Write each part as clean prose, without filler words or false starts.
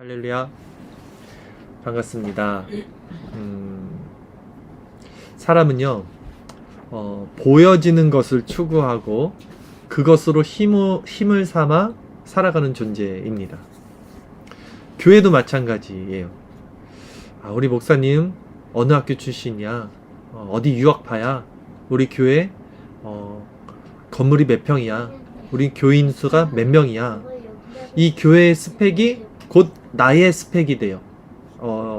할렐루야. 반갑습니다. 사람은요, 보여지는 것을 추구하고 그것으로 힘을 삼아 살아가는 존재입니다. 교회도 마찬가지예요. 우리 목사님 어느 학교 출신이야? 어디 유학파야? 우리 교회 건물이 몇 평이야? 우리 교인 수가 몇 명이야? 이 교회의 스펙이 곧 나의 스펙이 돼요.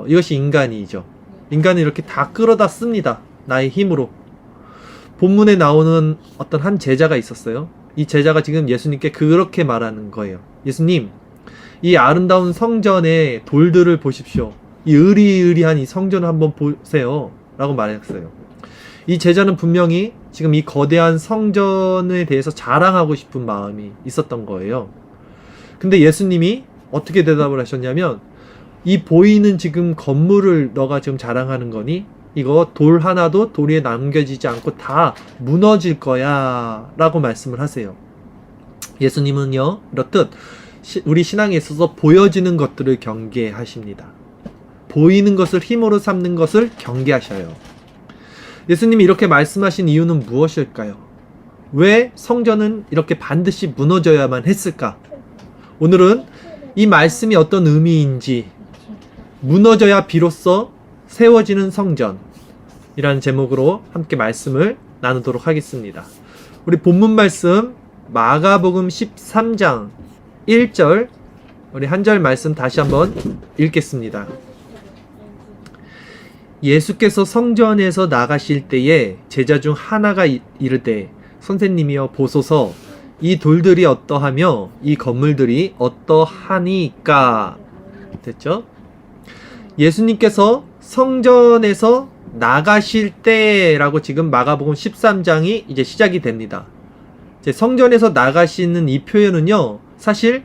이것이 인간이죠. 인간은 이렇게 다 끌어다 씁니다. 나의 힘으로. 본문에 나오는 어떤 한 제자가 있었어요. 이 제자가 지금 예수님께 그렇게 말하는 거예요. 예수님, 이 아름다운 성전의 돌들을 보십시오. 이 으리으리한 이 성전을 한번 보세요. 라고 말했어요. 이 제자는 분명히 지금 이 거대한 성전에 대해서 자랑하고 싶은 마음이 있었던 거예요. 근데 예수님이 어떻게 대답을 하셨냐면, 이 보이는 지금 건물을 너가 지금 자랑하는 거니? 이거 돌 하나도 돌 위에 남겨지지 않고 다 무너질 거야 라고 말씀을 하세요. 예수님은요, 이렇듯 우리 신앙에 있어서 보여지는 것들을 경계하십니다. 보이는 것을 힘으로 삼는 것을 경계하셔요. 예수님이 이렇게 말씀하신 이유는 무엇일까요? 왜 성전은 이렇게 반드시 무너져야만 했을까? 오늘은 이 말씀이 어떤 의미인지, 무너져야 비로소 세워지는 성전이라는 제목으로 함께 말씀을 나누도록 하겠습니다. 우리 본문 말씀 마가복음 13장 1절, 우리 한 절 말씀 다시 한번 읽겠습니다. 예수께서 성전에서 나가실 때에 제자 중 하나가 이르되, 선생님이여 보소서, 이 돌들이 어떠하며 이 건물들이 어떠하니까. 됐죠? 예수님께서 성전에서 나가실 때라고 지금 마가복음 13장이 이제 시작이 됩니다. 이제 성전에서 나가시는 이 표현은요, 사실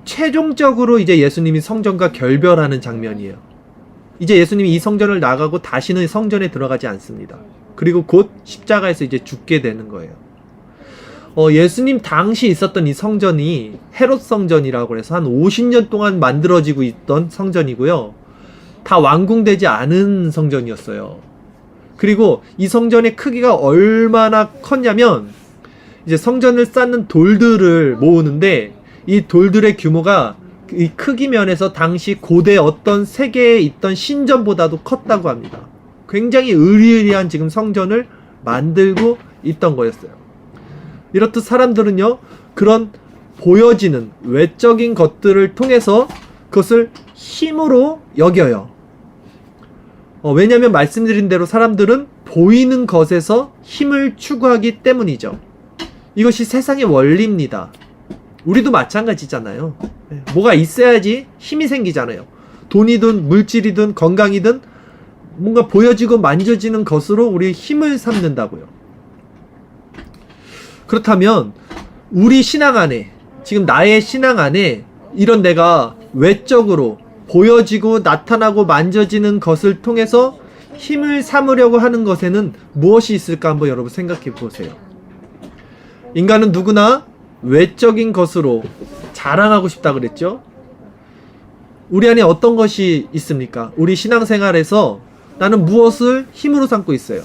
최종적으로 이제 예수님이 성전과 결별하는 장면이에요. 이제 예수님이 이 성전을 나가고 다시는 성전에 들어가지 않습니다. 그리고 곧 십자가에서 이제 죽게 되는 거예요. 예수님 당시 있었던 이 성전이 헤롯 성전이라고 해서 한 50년 동안 만들어지고 있던 성전이고요. 다 완공되지 않은 성전이었어요. 그리고 이 성전의 크기가 얼마나 컸냐면, 이제 성전을 쌓는 돌들을 모으는데 이 돌들의 규모가 이 크기 면에서 당시 고대 어떤 세계에 있던 신전보다도 컸다고 합니다. 굉장히 으리으리한 지금 성전을 만들고 있던 거였어요. 이렇듯 사람들은요, 그런 보여지는 외적인 것들을 통해서 그것을 힘으로 여겨요. 왜냐하면 말씀드린 대로 사람들은 보이는 것에서 힘을 추구하기 때문이죠. 이것이 세상의 원리입니다. 우리도 마찬가지잖아요. 뭐가 있어야지 힘이 생기잖아요. 돈이든 물질이든 건강이든 뭔가 보여지고 만져지는 것으로 우리 힘을 삼는다고요. 그렇다면 우리 신앙 안에, 지금 나의 신앙 안에 이런 내가 외적으로 보여지고 나타나고 만져지는 것을 통해서 힘을 삼으려고 하는 것에는 무엇이 있을까 한번 여러분 생각해 보세요. 인간은 누구나 외적인 것으로 자랑하고 싶다 그랬죠? 우리 안에 어떤 것이 있습니까? 우리 신앙생활에서 나는 무엇을 힘으로 삼고 있어요?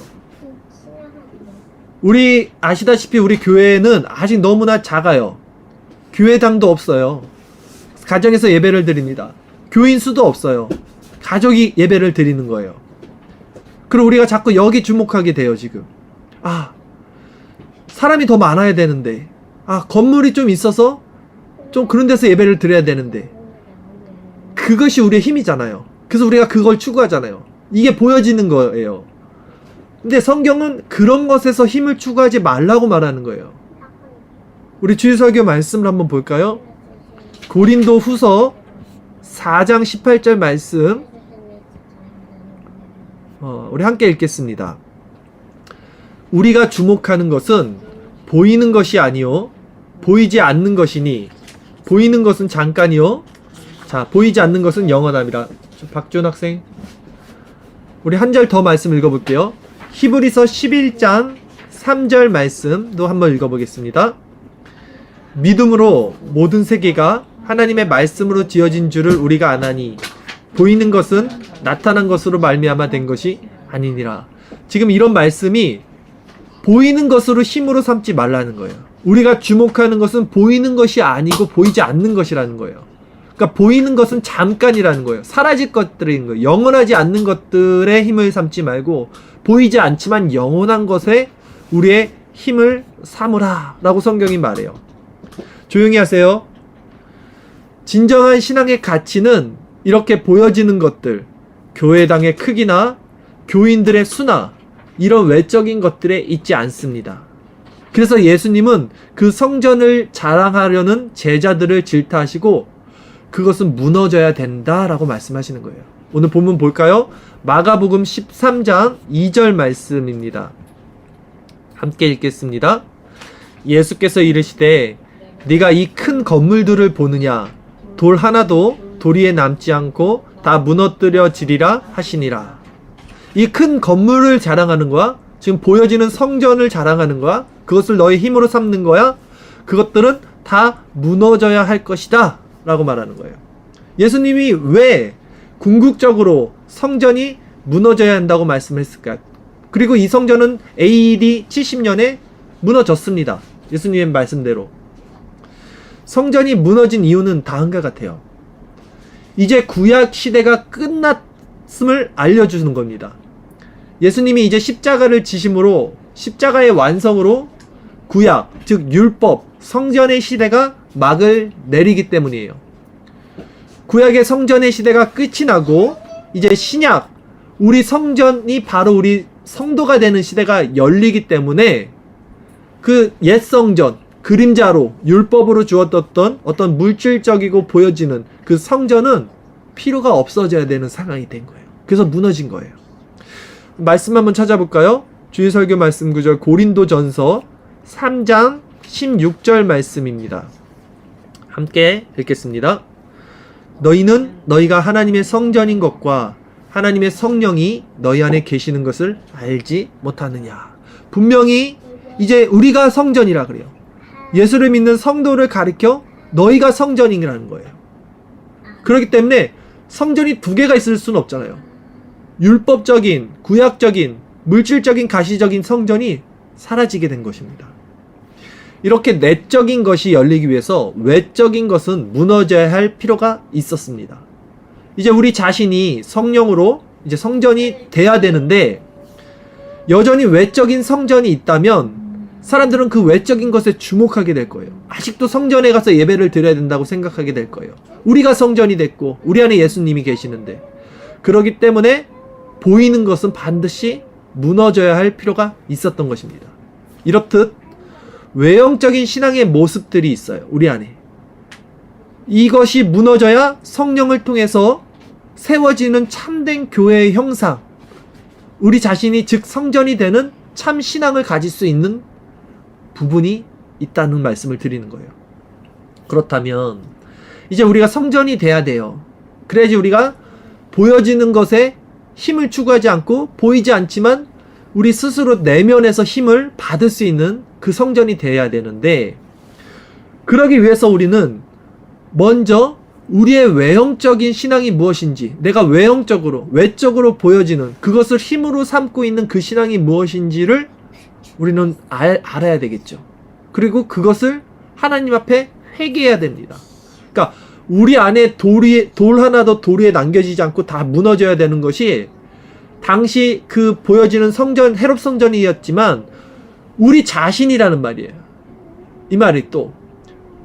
우리 아시다시피 우리 교회는 아직 너무나 작아요. 교회당도 없어요. 가정에서 예배를 드립니다. 교인 수도 없어요. 가족이 예배를 드리는 거예요. 그럼 우리가 자꾸 여기 주목하게 돼요, 지금. 사람이 더 많아야 되는데, 건물이 좀 있어서 좀 그런 데서 예배를 드려야 되는데, 그것이 우리의 힘이잖아요. 그래서 우리가 그걸 추구하잖아요. 이게 보여지는 거예요. 근데 성경은 그런 것에서 힘을 추구하지 말라고 말하는 거예요. 우리 주일설교 말씀을 한번 볼까요? 고린도 후서 4장 18절 말씀, 우리 함께 읽겠습니다. 우리가 주목하는 것은 보이는 것이 아니요 보이지 않는 것이니, 보이는 것은 잠깐이요, 자, 보이지 않는 것은 영원합니다. 박준 학생, 우리 한 절 더 말씀 읽어볼게요. 히브리서 11장 3절 말씀도 한번 읽어보겠습니다. 믿음으로 모든 세계가 하나님의 말씀으로 지어진 줄을 우리가 아나니 보이는 것은 나타난 것으로 말미암아 된 것이 아니니라. 지금 이런 말씀이 보이는 것으로 힘으로 삼지 말라는 거예요. 우리가 주목하는 것은 보이는 것이 아니고 보이지 않는 것이라는 거예요. 그러니까 보이는 것은 잠깐이라는 거예요. 사라질 것들인 거예요. 영원하지 않는 것들에 힘을 삼지 말고 보이지 않지만 영원한 것에 우리의 힘을 삼으라 라고 성경이 말해요. 조용히 하세요. 진정한 신앙의 가치는 이렇게 보여지는 것들, 교회당의 크기나 교인들의 수나 이런 외적인 것들에 있지 않습니다. 그래서 예수님은 그 성전을 자랑하려는 제자들을 질타하시고 그것은 무너져야 된다라고 말씀하시는 거예요. 오늘 본문 볼까요? 마가복음 13장 2절 말씀입니다. 함께 읽겠습니다. 예수께서 이르시되 네가 이 큰 건물들을 보느냐? 돌 하나도 돌 위에 남지 않고 다 무너뜨려지리라 하시니라. 이 큰 건물을 자랑하는 거야? 지금 보여지는 성전을 자랑하는 거야? 그것을 너의 힘으로 삼는 거야? 그것들은 다 무너져야 할 것이다 라고 말하는 거예요. 예수님이 왜 궁극적으로 성전이 무너져야 한다고 말씀했을까요? 그리고 이 성전은 AD 70년에 무너졌습니다. 예수님의 말씀대로. 성전이 무너진 이유는 다음과 같아요. 이제 구약 시대가 끝났음을 알려주는 겁니다. 예수님이 이제 십자가를 지심으로 십자가의 완성으로 구약, 즉 율법, 성전의 시대가 막을 내리기 때문이에요. 구약의 성전의 시대가 끝이 나고 이제 신약, 우리 성전이 바로 우리 성도가 되는 시대가 열리기 때문에 그 옛 성전, 그림자로 율법으로 주었던 어떤 물질적이고 보여지는 그 성전은 필요가 없어져야 되는 상황이 된 거예요. 그래서 무너진 거예요. 말씀 한번 찾아볼까요? 주일설교 말씀 구절 고린도전서 3장 16절 말씀입니다. 함께 읽겠습니다. 너희는 너희가 하나님의 성전인 것과 하나님의 성령이 너희 안에 계시는 것을 알지 못하느냐. 분명히 이제 우리가 성전이라 그래요. 예수를 믿는 성도를 가리켜 너희가 성전이라는 거예요. 그렇기 때문에 성전이 두 개가 있을 수는 없잖아요. 율법적인, 구약적인, 물질적인, 가시적인 성전이 사라지게 된 것입니다. 이렇게 내적인 것이 열리기 위해서 외적인 것은 무너져야 할 필요가 있었습니다. 이제 우리 자신이 성령으로 이제 성전이 돼야 되는데 여전히 외적인 성전이 있다면 사람들은 그 외적인 것에 주목하게 될 거예요. 아직도 성전에 가서 예배를 드려야 된다고 생각하게 될 거예요. 우리가 성전이 됐고 우리 안에 예수님이 계시는데, 그렇기 때문에 보이는 것은 반드시 무너져야 할 필요가 있었던 것입니다. 이렇듯 외형적인 신앙의 모습들이 있어요. 우리 안에. 이것이 무너져야 성령을 통해서 세워지는 참된 교회의 형상, 우리 자신이 즉 성전이 되는 참 신앙을 가질 수 있는 부분이 있다는 말씀을 드리는 거예요. 그렇다면 이제 우리가 성전이 돼야 돼요. 그래야지 우리가 보여지는 것에 힘을 추구하지 않고 보이지 않지만 우리 스스로 내면에서 힘을 받을 수 있는 그 성전이 돼야 되는데, 그러기 위해서 우리는 먼저 우리의 외형적인 신앙이 무엇인지, 내가 외형적으로, 외적으로 보여지는 그것을 힘으로 삼고 있는 그 신앙이 무엇인지를 우리는 알아야 되겠죠. 그리고 그것을 하나님 앞에 회개해야 됩니다. 그러니까 우리 안에 돌 하나도 돌 위에 남겨지지 않고 다 무너져야 되는 것이, 당시 그 보여지는 성전, 헤롯 성전이었지만 우리 자신이라는 말이에요. 이 말이 또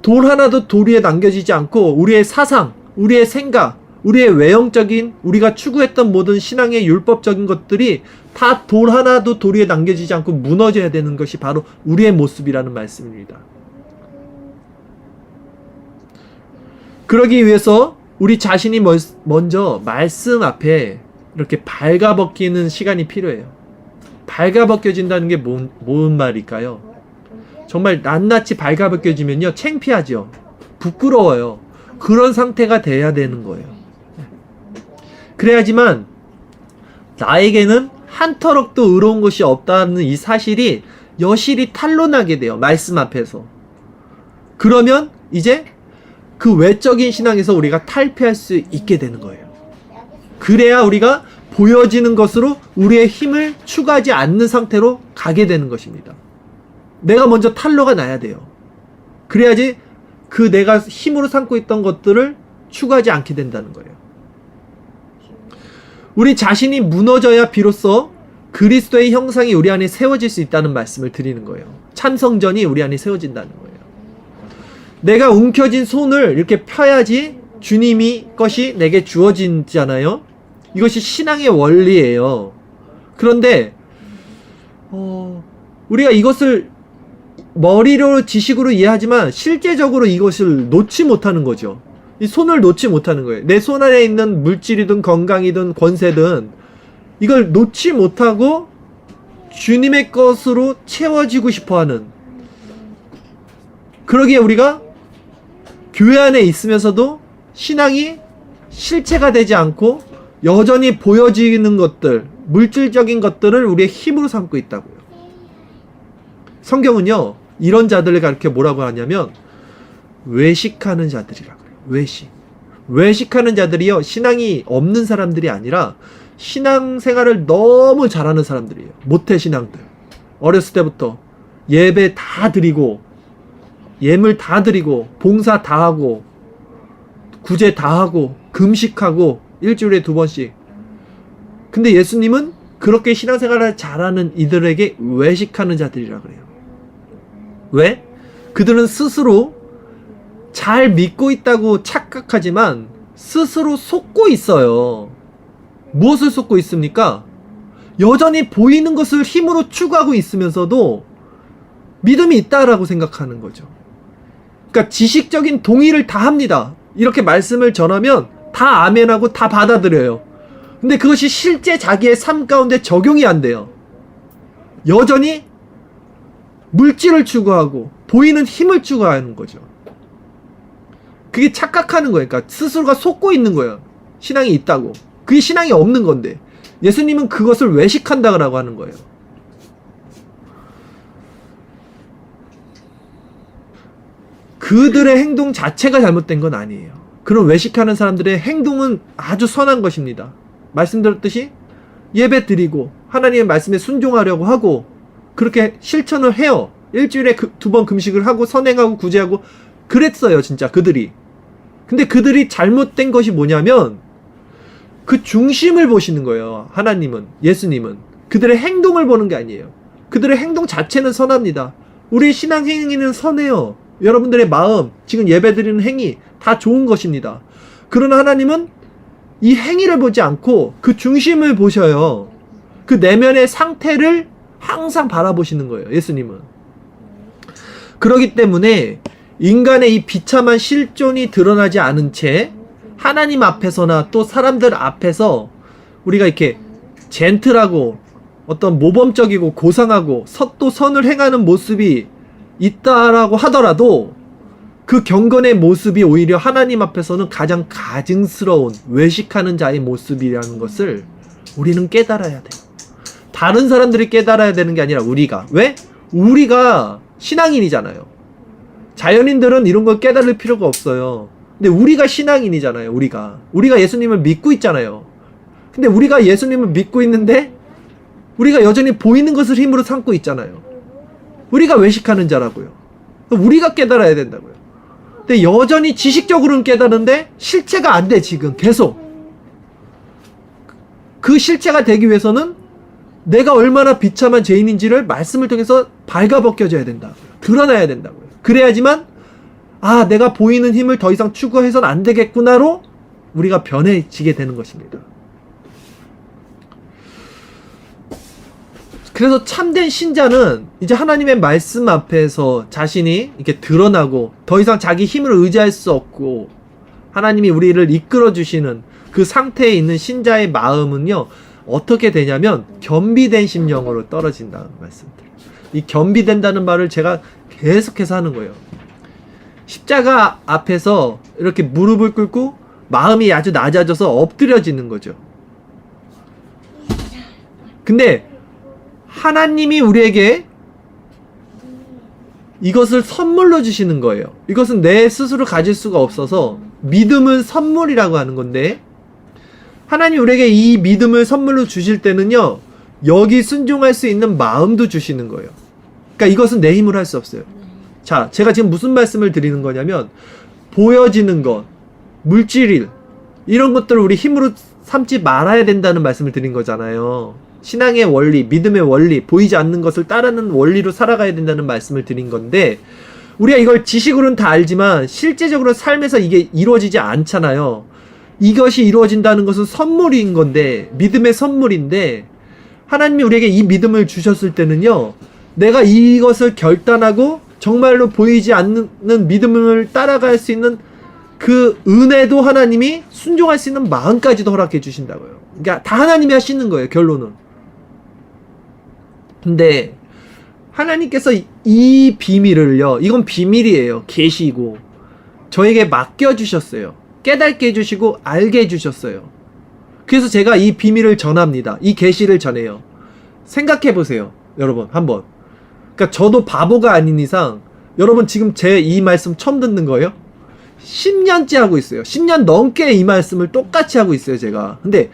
돌 하나도 돌 위에 남겨지지 않고 우리의 사상, 우리의 생각, 우리의 외형적인, 우리가 추구했던 모든 신앙의 율법적인 것들이 다 돌 하나도 돌 위에 남겨지지 않고 무너져야 되는 것이 바로 우리의 모습이라는 말씀입니다. 그러기 위해서 우리 자신이 먼저 말씀 앞에 이렇게 발가벗기는 시간이 필요해요. 발가벗겨진다는 게 뭔 말일까요? 정말 낱낱이 발가벗겨지면요, 창피하죠. 부끄러워요. 그런 상태가 돼야 되는 거예요. 그래야지만 나에게는 한 터럭도 의로운 것이 없다는 이 사실이 여실히 탄로나게 돼요. 말씀 앞에서. 그러면 이제 그 외적인 신앙에서 우리가 탈피할 수 있게 되는 거예요. 그래야 우리가 보여지는 것으로 우리의 힘을 추구하지 않는 상태로 가게 되는 것입니다. 내가 먼저 탄로가 나야 돼요. 그래야지 그 내가 힘으로 삼고 있던 것들을 추구하지 않게 된다는 거예요. 우리 자신이 무너져야 비로소 그리스도의 형상이 우리 안에 세워질 수 있다는 말씀을 드리는 거예요. 참성전이 우리 안에 세워진다는 거예요. 내가 움켜쥔 손을 이렇게 펴야지 주님이 것이 내게 주어지잖아요. 이것이 신앙의 원리예요. 그런데 우리가 이것을 머리로 지식으로 이해하지만 실제적으로 이것을 놓지 못하는 거죠. 이 손을 놓지 못하는 거예요. 내 손 안에 있는 물질이든 건강이든 권세든 이걸 놓지 못하고 주님의 것으로 채워지고 싶어하는, 그러기에 우리가 교회 안에 있으면서도 신앙이 실체가 되지 않고 여전히 보여지는 것들, 물질적인 것들을 우리의 힘으로 삼고 있다고요. 성경은요, 이런 자들을 가르쳐 뭐라고 하냐면 외식하는 자들이라고 해요. 외식하는 자들이요, 신앙이 없는 사람들이 아니라 신앙생활을 너무 잘하는 사람들이에요. 모태신앙들. 어렸을 때부터 예배 다 드리고 예물 다 드리고 봉사 다 하고 구제 다 하고 금식하고 일주일에 2번씩. 근데 예수님은 그렇게 신앙생활을 잘하는 이들에게 외식하는 자들이라 그래요. 왜? 그들은 스스로 잘 믿고 있다고 착각하지만 스스로 속고 있어요. 무엇을 속고 있습니까? 여전히 보이는 것을 힘으로 추구하고 있으면서도 믿음이 있다라고 생각하는 거죠. 그러니까 지식적인 동의를 다 합니다. 이렇게 말씀을 전하면 다 아멘하고 다 받아들여요. 근데 그것이 실제 자기의 삶 가운데 적용이 안 돼요. 여전히 물질을 추구하고 보이는 힘을 추구하는 거죠. 그게 착각하는 거예요. 그러니까 스스로가 속고 있는 거예요. 신앙이 있다고. 그게 신앙이 없는 건데 예수님은 그것을 외식한다고 하는 거예요. 그들의 행동 자체가 잘못된 건 아니에요. 그런 외식하는 사람들의 행동은 아주 선한 것입니다. 말씀드렸듯이 예배 드리고 하나님의 말씀에 순종하려고 하고 그렇게 실천을 해요. 일주일에 2번 금식을 하고 선행하고 구제하고 그랬어요. 진짜 그들이. 근데 그들이 잘못된 것이 뭐냐면 그 중심을 보시는 거예요. 하나님은, 예수님은. 그들의 행동을 보는 게 아니에요. 그들의 행동 자체는 선합니다. 우리 신앙 행위는 선해요. 여러분들의 마음, 지금 예배드리는 행위 다 좋은 것입니다. 그러나 하나님은 이 행위를 보지 않고 그 중심을 보셔요. 그 내면의 상태를 항상 바라보시는 거예요. 예수님은. 그렇기 때문에 인간의 이 비참한 실존이 드러나지 않은 채 하나님 앞에서나 또 사람들 앞에서 우리가 이렇게 젠틀하고 어떤 모범적이고 고상하고 또 선을 행하는 모습이 있다라고 하더라도 그 경건의 모습이 오히려 하나님 앞에서는 가장 가증스러운 외식하는 자의 모습이라는 것을 우리는 깨달아야 돼요. 다른 사람들이 깨달아야 되는 게 아니라 우리가. 왜? 우리가 신앙인이잖아요. 자연인들은 이런 걸 깨달을 필요가 없어요. 근데 우리가 신앙인이잖아요. 우리가 예수님을 믿고 있잖아요. 근데 우리가 예수님을 믿고 있는데 우리가 여전히 보이는 것을 힘으로 삼고 있잖아요. 우리가 외식하는 자라고요. 우리가 깨달아야 된다고요. 근데 여전히 지식적으로는 깨달은데 실체가 안 돼. 지금 계속 그 실체가 되기 위해서는 내가 얼마나 비참한 죄인인지를 말씀을 통해서 발가벗겨져야 된다고요. 드러나야 된다고요. 그래야지만 내가 보이는 힘을 더 이상 추구해서는 안 되겠구나로 우리가 변해지게 되는 것입니다. 그래서 참된 신자는 이제 하나님의 말씀 앞에서 자신이 이렇게 드러나고 더 이상 자기 힘을 의지할 수 없고 하나님이 우리를 이끌어 주시는 그 상태에 있는 신자의 마음은요, 어떻게 되냐면 겸비된 심령으로 떨어진다는 말씀들. 이 겸비된다는 말을 제가 계속해서 하는 거예요. 십자가 앞에서 이렇게 무릎을 꿇고 마음이 아주 낮아져서 엎드려지는 거죠. 근데 하나님이 우리에게 이것을 선물로 주시는 거예요. 이것은 내 스스로 가질 수가 없어서 믿음은 선물이라고 하는 건데, 하나님 우리에게 이 믿음을 선물로 주실 때는요, 여기 순종할 수 있는 마음도 주시는 거예요. 그러니까 이것은 내 힘으로 할 수 없어요. 자, 제가 지금 무슨 말씀을 드리는 거냐면, 보여지는 것, 물질, 이런 것들을 우리 힘으로 삼지 말아야 된다는 말씀을 드린 거잖아요. 신앙의 원리, 믿음의 원리, 보이지 않는 것을 따르는 원리로 살아가야 된다는 말씀을 드린 건데, 우리가 이걸 지식으로는 다 알지만 실제적으로 삶에서 이게 이루어지지 않잖아요. 이것이 이루어진다는 것은 선물인 건데, 믿음의 선물인데, 하나님이 우리에게 이 믿음을 주셨을 때는요, 내가 이것을 결단하고 정말로 보이지 않는 믿음을 따라갈 수 있는 그 은혜도 하나님이 순종할 수 있는 마음까지도 허락해 주신다고요. 그러니까 다 하나님이 하시는 거예요, 결론은. 근데 하나님께서 이 비밀을요, 이건 비밀이에요. 계시고 저에게 맡겨주셨어요. 깨닫게 해주시고 알게 해주셨어요. 그래서 제가 이 비밀을 전합니다. 이 계시를 전해요. 생각해보세요, 여러분 한번. 그러니까 저도 바보가 아닌 이상, 여러분 지금 제 이 말씀 처음 듣는 거예요? 10년째 하고 있어요. 10년 넘게 이 말씀을 똑같이 하고 있어요, 제가. 근데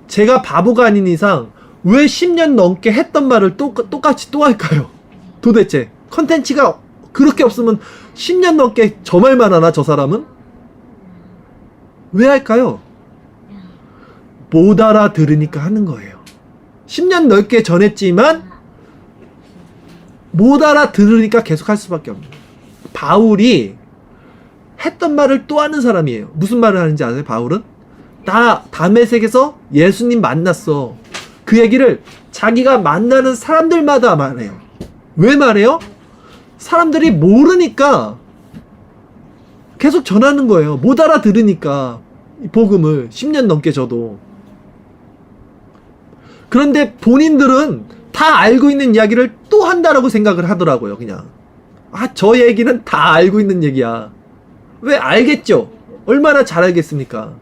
제가 바보가 아닌 이상 왜 10년 넘게 했던 말을 똑같이 또 할까요? 도대체 컨텐츠가 그렇게 없으면 10년 넘게 저 말만 하나, 저 사람은? 왜 할까요? 못 알아들으니까 하는 거예요. 10년 넘게 전했지만 못 알아들으니까 계속 할 수밖에 없는 거예요. 바울이 했던 말을 또 하는 사람이에요. 무슨 말을 하는지 아세요? 바울은 나 다메섹에서 예수님 만났어. 그 얘기를 자기가 만나는 사람들마다 말해요. 왜 말해요? 사람들이 모르니까 계속 전하는 거예요. 못 알아들으니까, 복음을 10년 넘게 저도. 그런데 본인들은 다 알고 있는 이야기를 또 한다라고 생각을 하더라고요. 그냥 저 얘기는 다 알고 있는 얘기야. 왜 알겠죠? 얼마나 잘 알겠습니까?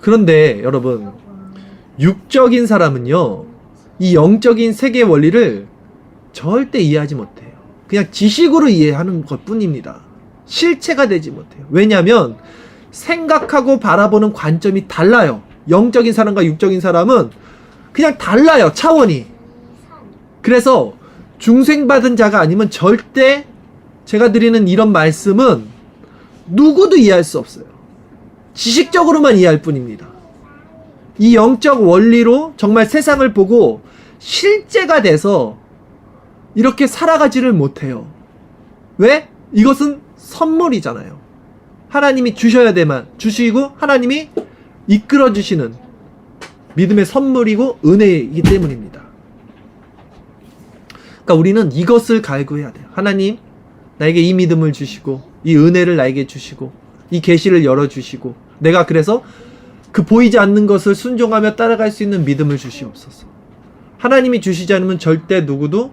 그런데 여러분, 육적인 사람은요, 이 영적인 세계 원리를 절대 이해하지 못해요. 그냥 지식으로 이해하는 것 뿐입니다. 실체가 되지 못해요. 왜냐하면 생각하고 바라보는 관점이 달라요. 영적인 사람과 육적인 사람은 그냥 달라요, 차원이. 그래서 중생받은 자가 아니면 절대 제가 드리는 이런 말씀은 누구도 이해할 수 없어요. 지식적으로만 이해할 뿐입니다. 이 영적 원리로 정말 세상을 보고 실제가 돼서 이렇게 살아가지를 못해요. 왜? 이것은 선물이잖아요. 하나님이 주셔야 되만 주시고 하나님이 이끌어 주시는 믿음의 선물이고 은혜이기 때문입니다. 그러니까 우리는 이것을 갈구해야 돼요. 하나님, 나에게 이 믿음을 주시고 이 은혜를 나에게 주시고 이 계시를 열어주시고, 내가 그래서 그 보이지 않는 것을 순종하며 따라갈 수 있는 믿음을 주시옵소서. 하나님이 주시지 않으면 절대 누구도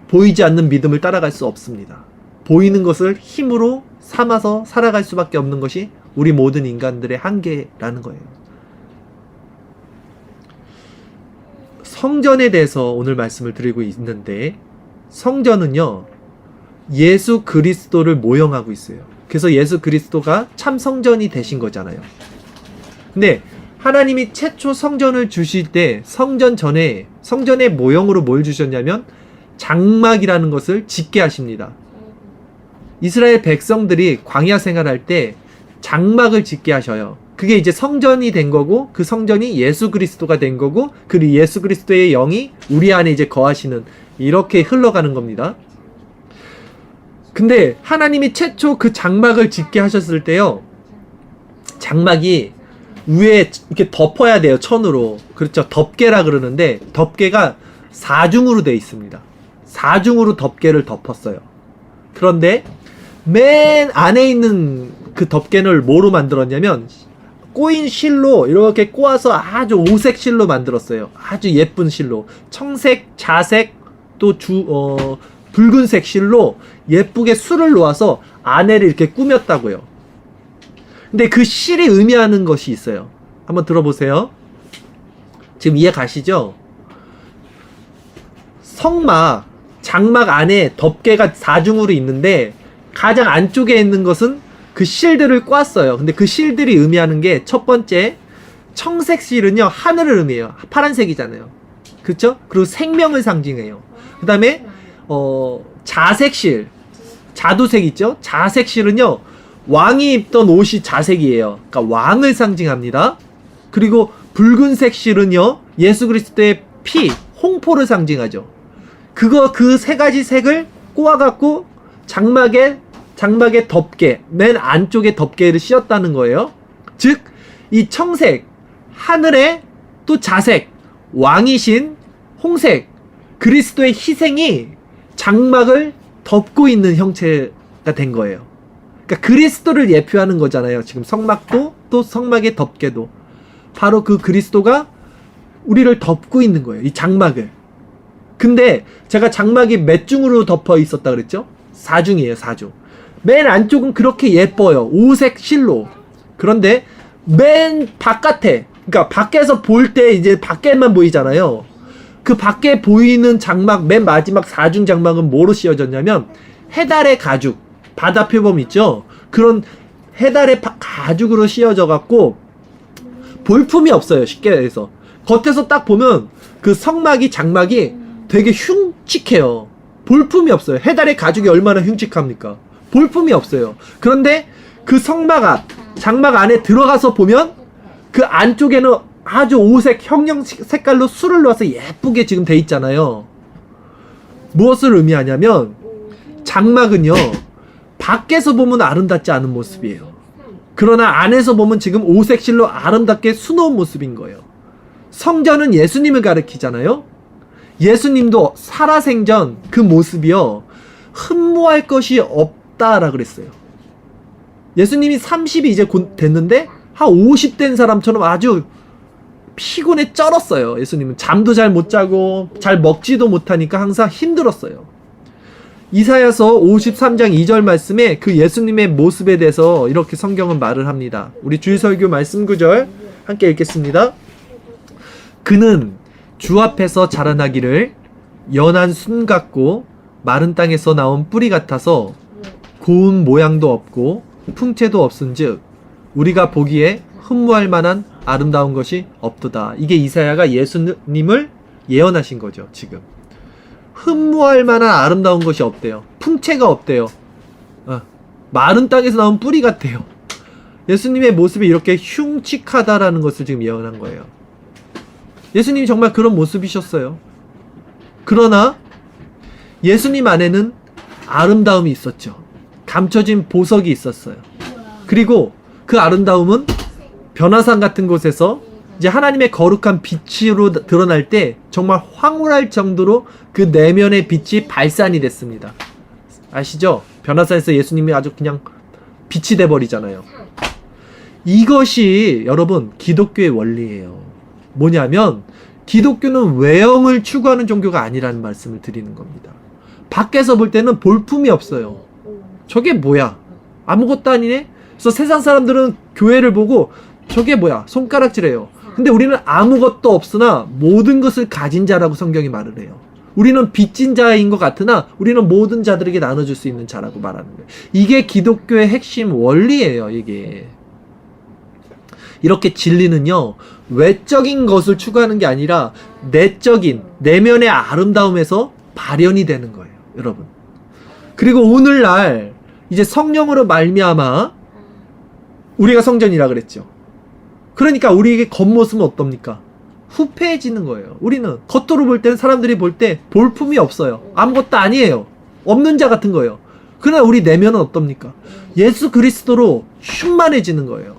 보이지 않는 믿음을 따라갈 수 없습니다. 보이는 것을 힘으로 삼아서 살아갈 수밖에 없는 것이 우리 모든 인간들의 한계라는 거예요. 성전에 대해서 오늘 말씀을 드리고 있는데, 성전은요, 예수 그리스도를 모형하고 있어요. 그래서 예수 그리스도가 참 성전이 되신 거잖아요. 근데 하나님이 최초 성전을 주실 때 성전 전에, 성전의 모형으로 뭘 주셨냐면 장막이라는 것을 짓게 하십니다. 이스라엘 백성들이 광야 생활할 때 장막을 짓게 하셔요. 그게 이제 성전이 된 거고, 그 성전이 예수 그리스도가 된 거고, 그리고 예수 그리스도의 영이 우리 안에 이제 거하시는, 이렇게 흘러가는 겁니다. 근데 하나님이 최초 그 장막을 짓게 하셨을 때요, 장막이 위에 이렇게 덮어야 돼요, 천으로. 그렇죠, 덮개라 그러는데 덮개가 4중으로 되어 있습니다. 4중으로 덮개를 덮었어요. 그런데 맨 안에 있는 그 덮개를 뭐로 만들었냐면 꼬인 실로 이렇게 꼬아서 아주 오색 실로 만들었어요. 아주 예쁜 실로, 청색, 자색, 또 붉은색 실로 예쁘게 술을 놓아서 안에를 이렇게 꾸몄다고요. 근데 그 실이 의미하는 것이 있어요. 한번 들어보세요. 지금 이해 가시죠? 성막, 장막 안에 덮개가 4중으로 있는데 가장 안쪽에 있는 것은 그 실들을 꽈어요. 근데 그 실들이 의미하는 게 첫 번째 청색 실은요 하늘을 의미해요. 파란색이잖아요. 그렇죠? 그리고 생명을 상징해요. 그 다음에 자색 실, 자두색 있죠? 자색 실은요 왕이 입던 옷이 자색이에요. 그러니까 왕을 상징합니다. 그리고 붉은색 실은요 예수 그리스도의 피, 홍포를 상징하죠. 그 세 가지 색을 꼬아갖고 장막에 덮개, 맨 안쪽에 덮개를 씌웠다는 거예요. 즉, 이 청색, 하늘에 또 자색, 왕이신 홍색, 그리스도의 희생이 장막을 덮고 있는 형체가 된 거예요. 그러니까 그리스도를 예표하는 거잖아요. 지금 성막도 또 성막의 덮개도 바로 그 그리스도가 우리를 덮고 있는 거예요. 이 장막을. 근데 제가 장막이 몇 중으로 덮어 있었다 그랬죠? 4중이에요. 4중. 맨 안쪽은 그렇게 예뻐요. 오색 실로. 그런데 맨 바깥에, 그러니까 밖에서 볼 때 이제 밖에만 보이잖아요. 그 밖에 보이는 장막, 맨 마지막 4중 장막은 뭐로 씌워졌냐면 해달의 가죽, 바다 표범 있죠? 그런 해달의 가죽으로 씌워져 갖고 볼품이 없어요. 쉽게 해서. 겉에서 딱 보면 그 성막이, 장막이 되게 흉측해요. 볼품이 없어요. 해달의 가죽이 얼마나 흉측합니까? 볼품이 없어요. 그런데 그 성막 장막 안에 들어가서 보면 그 안쪽에는 아주 오색 형형 색깔로 술을 넣어서 예쁘게 지금 돼 있잖아요. 무엇을 의미하냐면 장막은요 밖에서 보면 아름답지 않은 모습이에요. 그러나 안에서 보면 지금 오색 실로 아름답게 수놓은 모습인 거예요. 성전은 예수님을 가리키잖아요. 예수님도 살아생전 그 모습이요 흠모할 것이 없다라 그랬어요. 예수님이 30이 이제 곧 됐는데 한 50 된 사람처럼 아주 피곤에 쩔었어요. 예수님은 잠도 잘 못 자고 잘 먹지도 못하니까 항상 힘들었어요. 이사야서 53장 2절 말씀에 그 예수님의 모습에 대해서 이렇게 성경은 말을 합니다. 우리 주일설교 말씀 구절 함께 읽겠습니다. 그는 주 앞에서 자라나기를 연한 순 같고 마른 땅에서 나온 뿌리 같아서 고운 모양도 없고 풍채도 없은즉 우리가 보기에 흠모할 만한 아름다운 것이 없도다. 이게 이사야가 예수님을 예언하신 거죠. 지금 흠모할 만한 아름다운 것이 없대요. 풍채가 없대요. 마른 땅에서 나온 뿌리 같대요. 예수님의 모습이 이렇게 흉측하다라는 것을 지금 예언한 거예요. 예수님이 정말 그런 모습이셨어요. 그러나 예수님 안에는 아름다움이 있었죠. 감춰진 보석이 있었어요. 그리고 그 아름다움은 변화산 같은 곳에서 이제 하나님의 거룩한 빛으로 드러날 때 정말 황홀할 정도로 그 내면의 빛이 발산이 됐습니다. 아시죠? 변화산에서 예수님이 아주 그냥 빛이 돼버리잖아요. 이것이 여러분 기독교의 원리예요. 뭐냐면 기독교는 외형을 추구하는 종교가 아니라는 말씀을 드리는 겁니다. 밖에서 볼 때는 볼품이 없어요. 저게 뭐야? 아무것도 아니네? 그래서 세상 사람들은 교회를 보고 저게 뭐야? 손가락질해요. 근데 우리는 아무것도 없으나 모든 것을 가진 자라고 성경이 말을 해요. 우리는 빚진 자인 것 같으나 우리는 모든 자들에게 나눠줄 수 있는 자라고 말하는 거예요. 이게 기독교의 핵심 원리예요. 이게 이렇게 진리는요 외적인 것을 추구하는 게 아니라 내적인 내면의 아름다움에서 발현이 되는 거예요, 여러분. 그리고 오늘날 이제 성령으로 말미암아 우리가 성전이라 그랬죠. 그러니까 우리에게 겉모습은 어떻습니까? 후패해지는 거예요. 우리는 겉으로 볼 때는 사람들이 볼 때 볼품이 없어요. 아무것도 아니에요. 없는 자 같은 거예요. 그러나 우리 내면은 어떻습니까? 예수 그리스도로 충만해지는 거예요.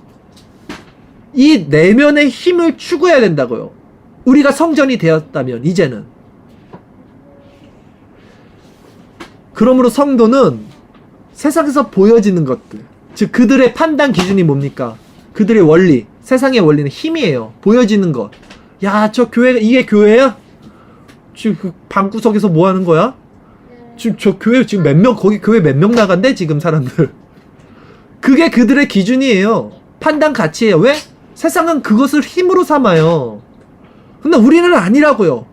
이 내면의 힘을 추구해야 된다고요. 우리가 성전이 되었다면 이제는. 그러므로 성도는 세상에서 보여지는 것들, 즉 그들의 판단 기준이 뭡니까? 그들의 원리, 세상의 원리는 힘이에요. 보여지는 것. 야, 저 교회가 이게 교회야? 지금 그 방구석에서 뭐 하는 거야? 지금 저 교회 지금 몇 명, 거기 교회 몇 명 나간대 지금 사람들. 그게 그들의 기준이에요. 판단 가치예요. 왜? 세상은 그것을 힘으로 삼아요. 근데 우리는 아니라고요.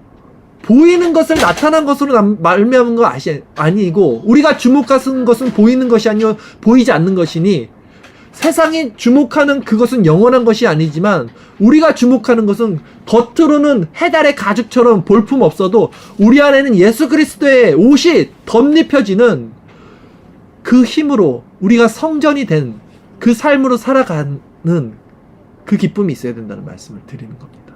보이는 것을 나타난 것으로 말미암은 거 아니고, 우리가 주목하는 것은 보이는 것이 아니요 보이지 않는 것이니, 세상이 주목하는 그것은 영원한 것이 아니지만 우리가 주목하는 것은 겉으로는 해달의 가죽처럼 볼품 없어도 우리 안에는 예수 그리스도의 옷이 덧입혀지는 그 힘으로 우리가 성전이 된 그 삶으로 살아가는 그 기쁨이 있어야 된다는 말씀을 드리는 겁니다.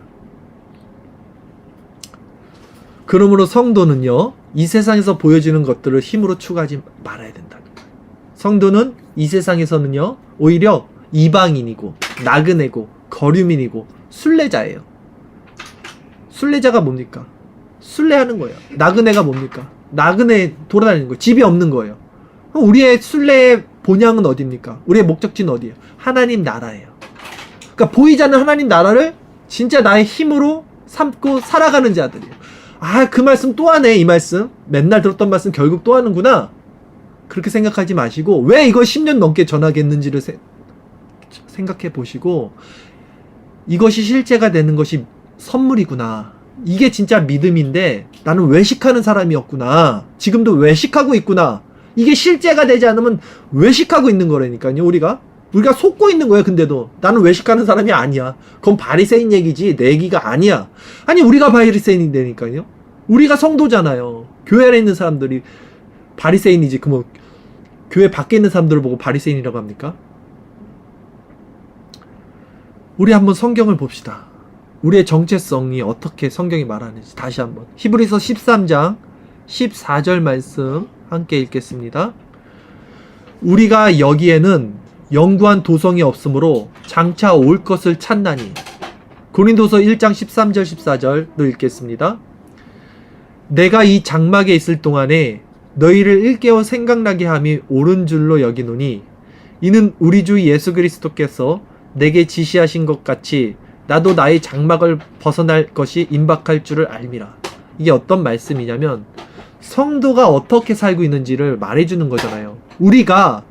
그러므로 성도는요, 이 세상에서 보여지는 것들을 힘으로 추구하지 말아야 된다는 거예요. 성도는 이 세상에서는요, 오히려 이방인이고 나그네고 거류민이고 순례자예요. 순례자가 뭡니까? 순례하는 거예요. 나그네가 뭡니까? 나그네 돌아다니는 거예요. 집이 없는 거예요. 그럼 우리의 순례의 본향은 어디입니까? 우리의 목적지는 어디예요? 하나님 나라예요. 그러니까 보이지 않는 하나님 나라를 진짜 나의 힘으로 삼고 살아가는 자들이에요. 아, 그 말씀 또 하네. 이 말씀 맨날 들었던 말씀 결국 또 하는구나. 그렇게 생각하지 마시고, 왜 이걸 10년 넘게 전하겠는지를 생각해 보시고, 이것이 실제가 되는 것이 선물이구나. 이게 진짜 믿음인데 나는 외식하는 사람이었구나. 지금도 외식하고 있구나. 이게 실제가 되지 않으면 외식하고 있는 거라니까요. 우리가 속고 있는 거예요. 근데도 나는 외식하는 사람이 아니야. 그건 바리새인 얘기지 내 얘기가 아니야. 아니, 우리가 바리새인이 되니까요. 우리가 성도잖아요. 교회 안에 있는 사람들이 바리새인이지. 그럼 교회 밖에 있는 사람들을 보고 바리새인이라고 합니까? 우리 한번 성경을 봅시다. 우리의 정체성이 어떻게 성경이 말하는지 다시 한번. 히브리서 13장 14절 말씀 함께 읽겠습니다. 우리가 여기에는 영구한 도성이 없으므로 장차 올 것을 찾나니. 고린도서 1장 13절 14절도 읽겠습니다. 내가 이 장막에 있을 동안에 너희를 일깨워 생각나게 함이 옳은 줄로 여기노니 이는 우리 주 예수 그리스도께서 내게 지시하신 것 같이 나도 나의 장막을 벗어날 것이 임박할 줄을 알미라. 이게 어떤 말씀이냐면 성도가 어떻게 살고 있는지를 말해주는 거잖아요. 우리가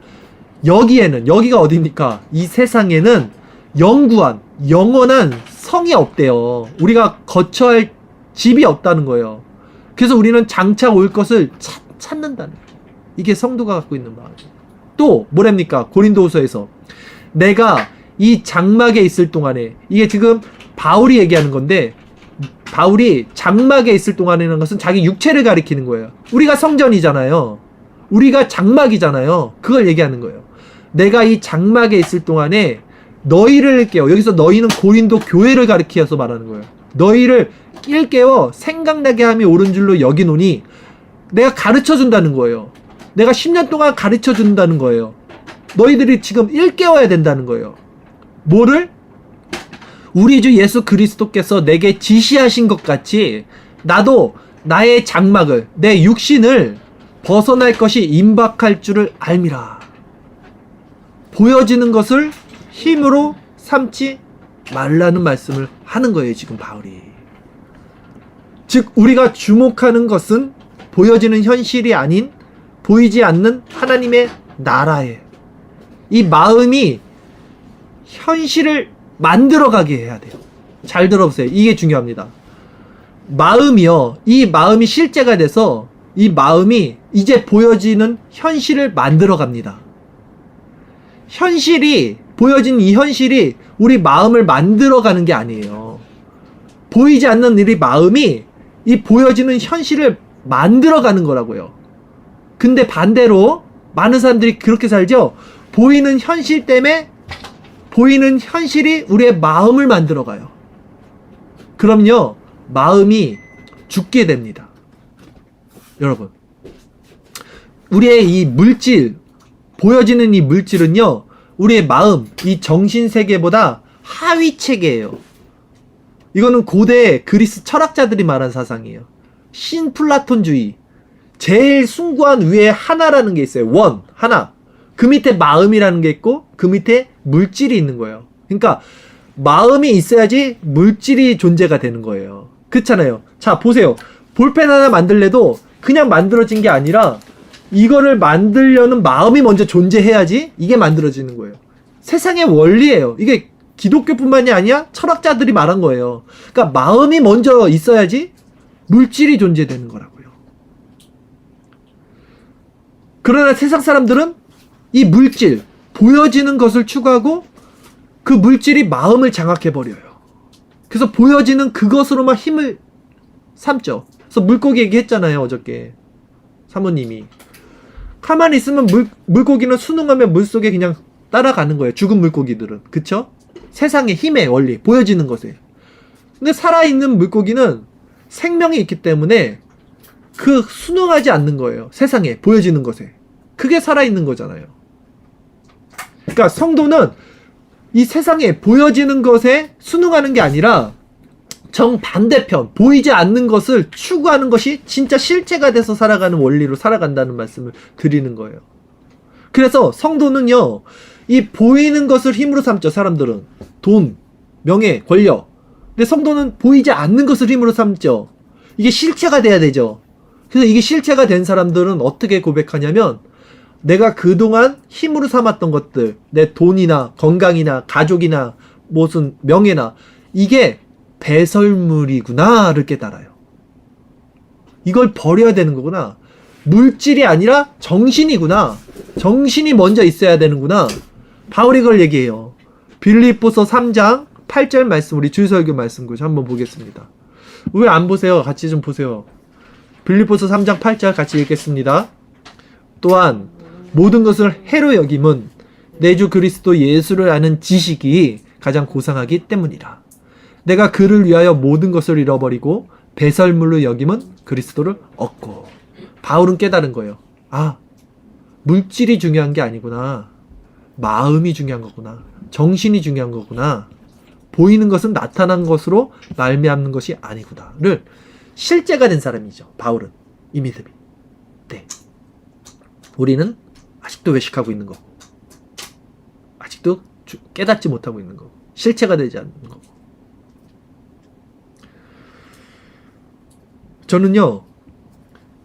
여기에는, 여기가 어디입니까? 이 세상에는 영구한 영원한 성이 없대요. 우리가 거처할 집이 없다는 거예요. 그래서 우리는 장차 올 것을 찾는다는 거예요. 이게 성도가 갖고 있는 마음이에요. 또 뭐랍니까? 고린도후서에서 내가 이 장막에 있을 동안에, 이게 지금 바울이 얘기하는 건데, 바울이 장막에 있을 동안이라는 것은 자기 육체를 가리키는 거예요. 우리가 성전이잖아요. 우리가 장막이잖아요. 그걸 얘기하는 거예요. 내가 이 장막에 있을 동안에 너희를 일깨워. 여기서 너희는 고린도 교회를 가리켜서 말하는 거예요. 너희를 일깨워 생각나게 함이 옳은 줄로 여기노니, 내가 가르쳐 준다는 거예요. 내가 10년 동안 가르쳐 준다는 거예요. 너희들이 지금 일깨워야 된다는 거예요. 뭐를? 우리 주 예수 그리스도께서 내게 지시하신 것 같이 나도 나의 장막을, 내 육신을 벗어날 것이 임박할 줄을 알미라. 보여지는 것을 힘으로 삼지 말라는 말씀을 하는 거예요, 지금 바울이. 즉, 우리가 주목하는 것은 보여지는 현실이 아닌 보이지 않는 하나님의 나라예요. 이 마음이 현실을 만들어가게 해야 돼요. 잘 들어보세요. 이게 중요합니다. 마음이요, 이 마음이 실제가 돼서 이 마음이 이제 보여지는 현실을 만들어갑니다. 현실이, 보여진 이 현실이 우리 마음을 만들어가는 게 아니에요. 보이지 않는 우리 마음이 이 보여지는 현실을 만들어가는 거라고요. 근데 반대로 많은 사람들이 그렇게 살죠. 보이는 현실 때문에 보이는 현실이 우리의 마음을 만들어가요. 그럼요, 마음이 죽게 됩니다. 여러분, 우리의 이 물질, 보여지는 이 물질은요, 우리의 마음, 이 정신세계보다 하위 체계예요. 이거는 고대 그리스 철학자들이 말한 사상이에요. 신플라톤주의. 제일 숭고한 위에 하나라는 게 있어요. 원, 하나. 그 밑에 마음이라는 게 있고 그 밑에 물질이 있는 거예요. 그러니까 마음이 있어야지 물질이 존재가 되는 거예요. 그렇잖아요. 자, 보세요. 볼펜 하나 만들래도 그냥 만들어진 게 아니라 이거를 만들려는 마음이 먼저 존재해야지 이게 만들어지는 거예요. 세상의 원리예요. 이게 기독교뿐만이 아니라 철학자들이 말한 거예요. 그러니까 마음이 먼저 있어야지 물질이 존재되는 거라고요. 그러나 세상 사람들은 이 물질, 보여지는 것을 추구하고 그 물질이 마음을 장악해버려요. 그래서 보여지는 그것으로만 힘을 삼죠. 그래서 물고기 얘기했잖아요, 어저께. 사모님이. 가만히 있으면 물고기는 순응하면 물속에 그냥 따라가는 거예요. 죽은 물고기들은. 그쵸? 세상의 힘의 원리, 보여지는 것에. 근데 살아있는 물고기는 생명이 있기 때문에 그 순응하지 않는 거예요. 세상에, 보여지는 것에. 그게 살아있는 거잖아요. 그러니까 성도는 이 세상에 보여지는 것에 순응하는 게 아니라 정반대편, 보이지 않는 것을 추구하는 것이 진짜 실체가 돼서 살아가는 원리로 살아간다는 말씀을 드리는 거예요. 그래서 성도는요, 이 보이는 것을 힘으로 삼죠. 사람들은 돈, 명예, 권력. 근데 성도는 보이지 않는 것을 힘으로 삼죠. 이게 실체가 돼야 되죠. 그래서 이게 실체가 된 사람들은 어떻게 고백하냐면, 내가 그동안 힘으로 삼았던 것들, 내 돈이나 건강이나 가족이나 무슨 명예나, 이게 배설물이구나를 깨달아요. 이걸 버려야 되는 거구나. 물질이 아니라 정신이구나. 정신이 먼저 있어야 되는구나. 바울이 그걸 얘기해요. 빌립보서 3장 8절 말씀, 우리 주일설교 말씀 한번 보겠습니다. 왜 안 보세요? 같이 좀 보세요. 빌립보서 3장 8절 같이 읽겠습니다. 또한 모든 것을 해로 여김은 내 주 그리스도 예수를 아는 지식이 가장 고상하기 때문이라. 내가 그를 위하여 모든 것을 잃어버리고 배설물로 여김은 그리스도를 얻고. 바울은 깨달은 거예요. 아, 물질이 중요한 게 아니구나. 마음이 중요한 거구나. 정신이 중요한 거구나. 보이는 것은 나타난 것으로 말미암는 것이 아니구나를 실제가 된 사람이죠. 바울은. 이 믿음이. 네. 우리는 아직도 외식하고 있는 거고, 아직도 깨닫지 못하고 있는 거고, 실체가 되지 않는 거고. 저는요,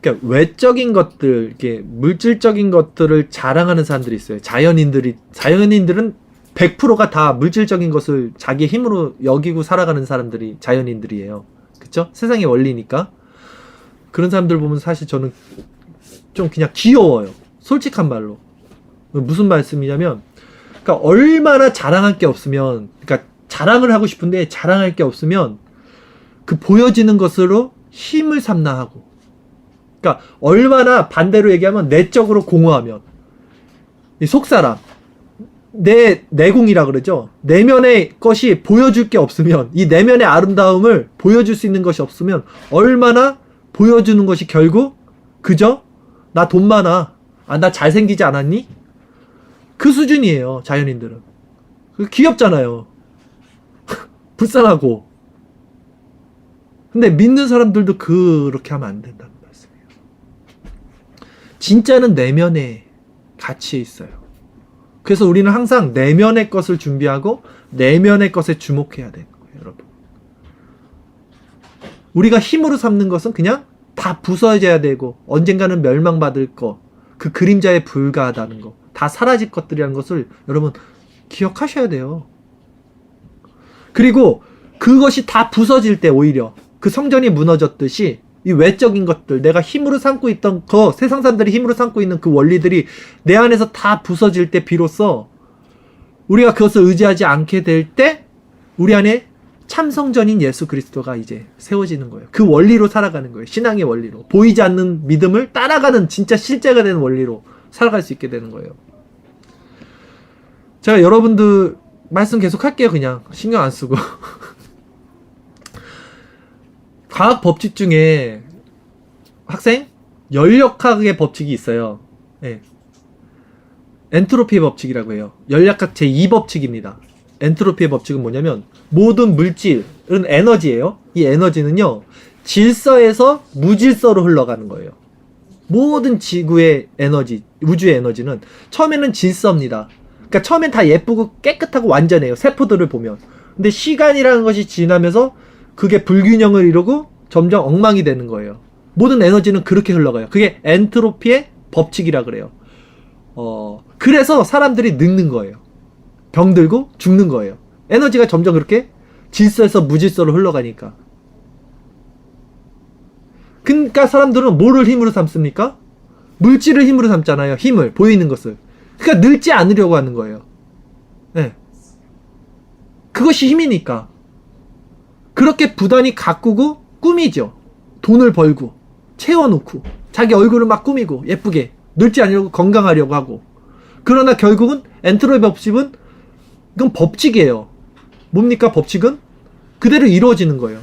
그러니까 외적인 것들, 이렇게 물질적인 것들을 자랑하는 사람들이 있어요. 자연인들은 100%가 다 물질적인 것을 자기의 힘으로 여기고 살아가는 사람들이 자연인들이에요. 그쵸? 세상의 원리니까. 그런 사람들 보면 사실 저는 좀 그냥 귀여워요. 솔직한 말로. 무슨 말씀이냐면, 그러니까 얼마나 자랑할 게 없으면, 그러니까 자랑을 하고 싶은데 자랑할 게 없으면 그 보여지는 것으로 힘을 삼나 하고, 그러니까 얼마나 반대로 얘기하면 내적으로 공허하면, 이 속사람, 내 내공이라 그러죠. 내면의 것이 보여줄 게 없으면, 이 내면의 아름다움을 보여줄 수 있는 것이 없으면 얼마나 보여주는 것이 결국 그저 나 돈 많아, 아, 나 잘생기지 않았니? 그 수준이에요. 자연인들은. 귀엽잖아요. 불쌍하고. 근데 믿는 사람들도 그렇게 하면 안 된다는 말씀이에요. 진짜는 내면에 가치에 있어요. 그래서 우리는 항상 내면의 것을 준비하고 내면의 것에 주목해야 되는 거예요, 여러분. 우리가 힘으로 삼는 것은 그냥 다 부서져야 되고 언젠가는 멸망받을 거, 그 그림자에 불과하다는 거, 다 사라질 것들이라는 것을 여러분 기억하셔야 돼요. 그리고 그것이 다 부서질 때 오히려 그 성전이 무너졌듯이 이 외적인 것들, 내가 힘으로 삼고 있던 거, 세상 사람들이 힘으로 삼고 있는 그 원리들이 내 안에서 다 부서질 때 비로소 우리가 그것을 의지하지 않게 될 때 우리 안에 참성전인 예수 그리스도가 이제 세워지는 거예요. 그 원리로 살아가는 거예요. 신앙의 원리로. 보이지 않는 믿음을 따라가는 진짜 실제가 되는 원리로 살아갈 수 있게 되는 거예요. 제가 여러분들 말씀 계속 할게요. 그냥 신경 안 쓰고. 과학 법칙 중에 학생 열역학의 법칙이 있어요. 네. 엔트로피의 법칙이라고 해요. 열역학 제2법칙입니다. 엔트로피의 법칙은 뭐냐면 모든 물질은 에너지예요. 이 에너지는요, 질서에서 무질서로 흘러가는 거예요. 모든 지구의 에너지, 우주의 에너지는 처음에는 질서입니다. 그러니까 처음엔 다 예쁘고 깨끗하고 완전해요. 세포들을 보면. 근데 시간이라는 것이 지나면서 그게 불균형을 이루고 점점 엉망이 되는 거예요. 모든 에너지는 그렇게 흘러가요. 그게 엔트로피의 법칙이라 그래요. 그래서 사람들이 늙는 거예요. 병들고 죽는 거예요. 에너지가 점점 그렇게 질서에서 무질서로 흘러가니까. 그러니까 사람들은 뭐를 힘으로 삼습니까? 물질을 힘으로 삼잖아요. 힘을, 보이는 것을. 그러니까 늙지 않으려고 하는 거예요. 네. 그것이 힘이니까. 그렇게 부단히 가꾸고 꾸미죠. 돈을 벌고 채워놓고 자기 얼굴을 막 꾸미고 예쁘게 늙지 않으려고 건강하려고 하고. 그러나 결국은 엔트로피 법칙은 이건 법칙이에요. 뭡니까 법칙은? 그대로 이루어지는 거예요.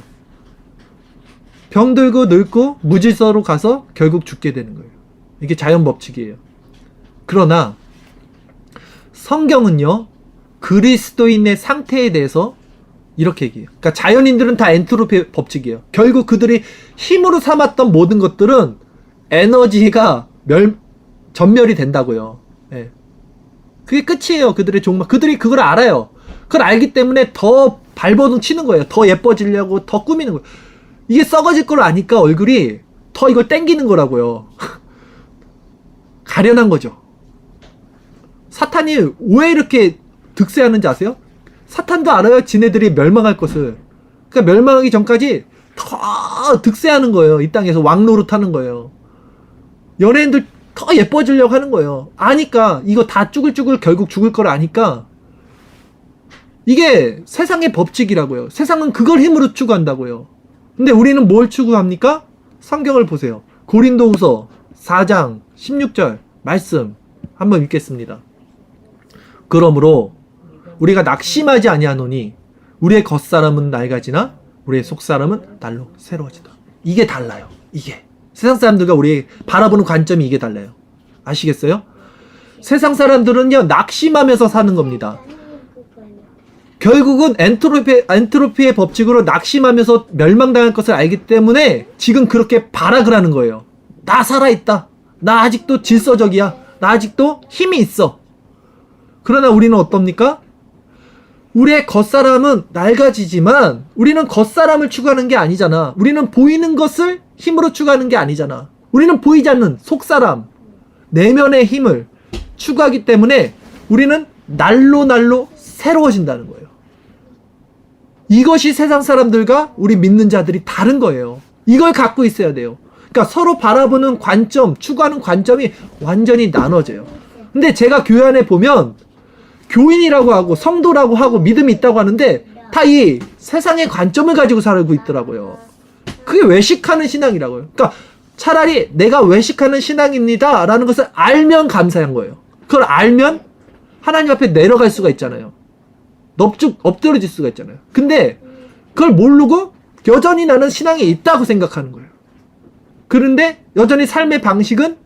병들고 늙고 무질서로 가서 결국 죽게 되는 거예요. 이게 자연 법칙이에요. 그러나 성경은요, 그리스도인의 상태에 대해서 이렇게 얘기해요. 그러니까 자연인들은 다 엔트로피 법칙이에요. 결국 그들이 힘으로 삼았던 모든 것들은 에너지가 전멸이 된다고요. 예. 그게 끝이에요. 그들의 종말. 그들이 그걸 알아요. 그걸 알기 때문에 더 발버둥 치는 거예요. 더 예뻐지려고 더 꾸미는 거예요. 이게 썩어질 걸 아니까 얼굴이 더 이걸 땡기는 거라고요. 가련한 거죠. 사탄이 왜 이렇게 득세하는지 아세요? 사탄도 알아요. 지네들이 멸망할 것을. 그러니까 멸망하기 전까지 더 득세하는 거예요. 이 땅에서 왕노릇하는 거예요. 연예인들 더 예뻐지려고 하는 거예요. 아니까 이거 다 쭈글쭈글 결국 죽을 걸 아니까 이게 세상의 법칙이라고요. 세상은 그걸 힘으로 추구한다고요. 근데 우리는 뭘 추구합니까? 성경을 보세요. 고린도후서 4장 16절 말씀 한번 읽겠습니다. 그러므로 우리가 낙심하지 아니하노니 우리의 겉사람은 낡아지나 우리의 속사람은 날로 새로워지다. 이게 달라요. 이게 세상 사람들과 우리 바라보는 관점이 이게 달라요. 아시겠어요? 세상 사람들은요 낙심하면서 사는 겁니다. 결국은 엔트로피의 법칙으로 낙심하면서 멸망당할 것을 알기 때문에 지금 그렇게 발악을 하는 거예요. 나 살아있다. 나 아직도 질서적이야. 나 아직도 힘이 있어. 그러나 우리는 어떻습니까? 우리의 겉사람은 낡아지지만 우리는 겉사람을 추구하는 게 아니잖아. 우리는 보이는 것을 힘으로 추구하는 게 아니잖아. 우리는 보이지 않는 속사람, 내면의 힘을 추구하기 때문에 우리는 날로 새로워진다는 거예요. 이것이 세상 사람들과 우리 믿는 자들이 다른 거예요. 이걸 갖고 있어야 돼요. 그러니까 서로 바라보는 관점, 추구하는 관점이 완전히 나눠져요. 근데 제가 교회 안에 보면 교인이라고 하고 성도라고 하고 믿음이 있다고 하는데 다 이 세상의 관점을 가지고 살고 있더라고요. 그게 외식하는 신앙이라고요. 그러니까 차라리 내가 외식하는 신앙입니다 라는 것을 알면 감사한 거예요. 그걸 알면 하나님 앞에 내려갈 수가 있잖아요. 넙죽 엎드려질 수가 있잖아요. 근데 그걸 모르고 여전히 나는 신앙이 있다고 생각하는 거예요. 그런데 여전히 삶의 방식은